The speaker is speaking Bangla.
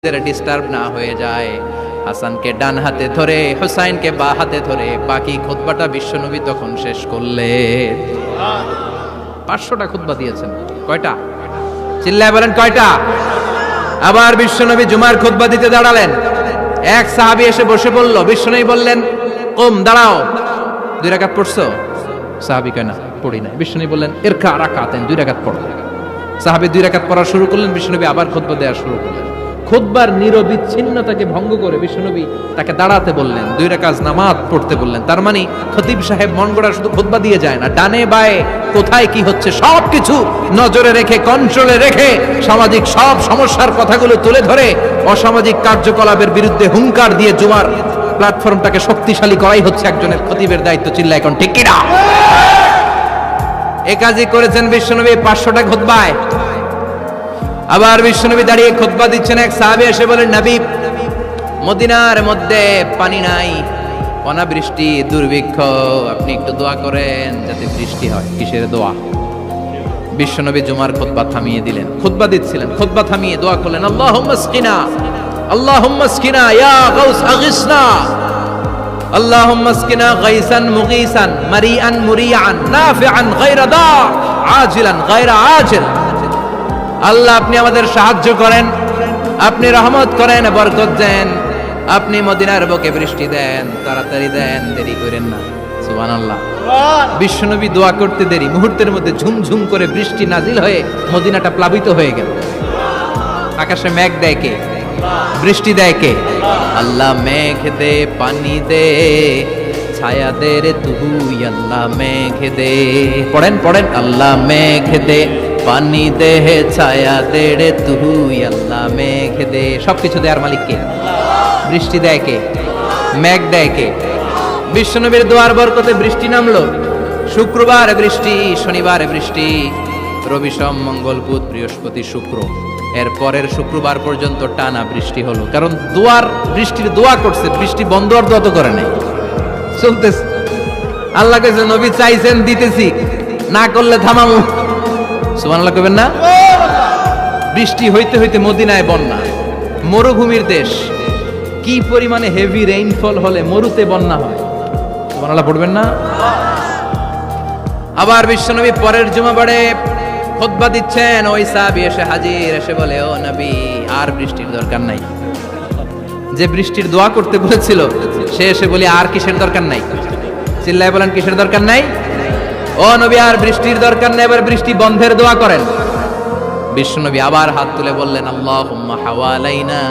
ডিস্টার্ব না হয়ে যায়। হাসানকে ডান হাতে ধরে হুসাইনকে বা হাতে ধরে বাকি খুতবাটা বিশ্বনবী তখন শেষ করলেন। 500টা খুতবা দিয়েছেন। কয়টা? চিল্লায় বলেন কয়টা? আবার বিশ্বনবী জুমার খুতবা দিতে দাঁড়ালেন। এক সাহাবী এসে বসে বলল, বিশ্বনবী বললেন, কুম, দাঁড়াও। 2 রাকাত পড়ছো? সাহাবী কয় না, পড়ি নাই। বিশ্বনবী বললেন, ইরকা রাকাতান, 2 রাকাত পড়ো। সাহাবী 2 রাকাত পড়া শুরু করলেন। বিশ্বনবী আবার খুতবা দেওয়া শুরু করলেন। খুতবার নিরবিচ্ছিন্নতাকে ভঙ্গ করে বিশ্বনবী তাকে দাঁড়াতে বললেন, 2 রাকাত নামাজ পড়তে বললেন। তার মানে খতিব সাহেব মন গড়া শুধু খুতবা দিয়ে যায় না, ডানে বায়ে কোথায় কি হচ্ছে সবকিছু নজরে রেখে, কন্ট্রোলে রেখে, সামাজিক সব সমস্যার কথাগুলো তুলে ধরে অসামাজিক কার্যকলাপের বিরুদ্ধে হুঙ্কার দিয়ে জুমার প্ল্যাটফর্মটাকে শক্তিশালী করাই হচ্ছে একজনের খতিবের দায়িত্ব। চিল্লা এখন ঠিক কিনা? এ কাজই করেছেন বিশ্বনবী 500টা খুতবায়। আবার বিশ্বনবী দাঁড়িয়ে খুতবা দিচ্ছেন। এক সাহাবী এসে বলেন, নবী, মদিনার মধ্যে পানি নাই, অনাবৃষ্টি, দুর্ভিক্ষ, আপনি একটু দোয়া করেন যাতে বৃষ্টি হয়। কিসের দোয়া? বিশ্বনবী জুমার খুতবা থামিয়ে দিলেন। খুতবা দিচ্ছিলেন, খুতবা থামিয়ে দোয়া করলেন, আল্লাহুম্মা আসকিনা, আল্লাহুম্মা আসকিনা ইয়া গাউস আগিসনা, আল্লাহুম্মা আসকিনা গাইসান মুগীসান মারিআন মুরিআন নাফিআন গায়রা দা আজিলান গায়রা আজিল। আল্লাহ, আপনি আমাদের সাহায্য করেন, আপনি রহমত করেন, বরকত দেন, আপনি মদিনার বুকে বৃষ্টি দেন, তাড়াতাড়ি দেন, দেরি করেন না। সুবহানাল্লাহ। বিশ্বনবী দোয়া করতে দেরি, মুহূর্তের মধ্যে ঝুমঝুম করে বৃষ্টি নাজিল হয়ে মদিনাটা প্লাবিত হয়ে গেল। আকাশে মেঘ দেয় কে? বৃষ্টি দেয় কে? আল্লাহ। মেঘ দে, পানি দে, ছায়া দে রে তুই, আল্লাহ মেঘ দে। পড়েন পড়েন, আল্লাহ মেঘ দে, পানি দে, ছায়া দে রে তুই, আল্লাহ মেঘ দে। সবকিছু দেয়ার মালিক কে? বৃষ্টি দেয় কে? মেঘ দেয় কে? বিশ্বনবীর দোয়ার বরকতে বৃষ্টি নামলো। শুক্রবার বৃষ্টি, শনিবার বৃষ্টি, রবি সোম মঙ্গল বুধ বৃহস্পতি শুক্র, এর পরের শুক্রবার পর্যন্ত টানা বৃষ্টি হলো। কারণ বৃষ্টির দোয়া করছে, বৃষ্টি বন্ধ আর দোয়া তো করে নাই, চলতেছে। আল্লাহ কাছে নবী চাইছেন, দিতেছি, না করলে থামামু। সুবহানাল্লাহ কইবেন না? বৃষ্টি হইতে হইতে মদিনায় বন্যা। মরুভূমির দেশ, কি পরিমাণে হেভি রেইনফল হলে মরুতে বন্যা হয়। সুবহানাল্লাহ পড়বেন না? আবার বিশ্বনবী পরের জুমাবারে খুতবা দিচ্ছেন। ওই সাহাবী এসে হাজির, এসে বলে, ও নবী, আর বৃষ্টির দরকার নাই। যে বৃষ্টির দোয়া করতে বলেছিল সে এসে বলি, আর কিসের দরকার নাই? চিল্লায় বলেন, কিসের দরকার নাই? ও নবী, আর বৃষ্টির দরকার নেই, এবার বৃষ্টি বন্ধের দোয়া করেন। বিশ্বনবী আবার হাত তুলে বললেন, আল্লাহুম্মা হাওয়ালাইনা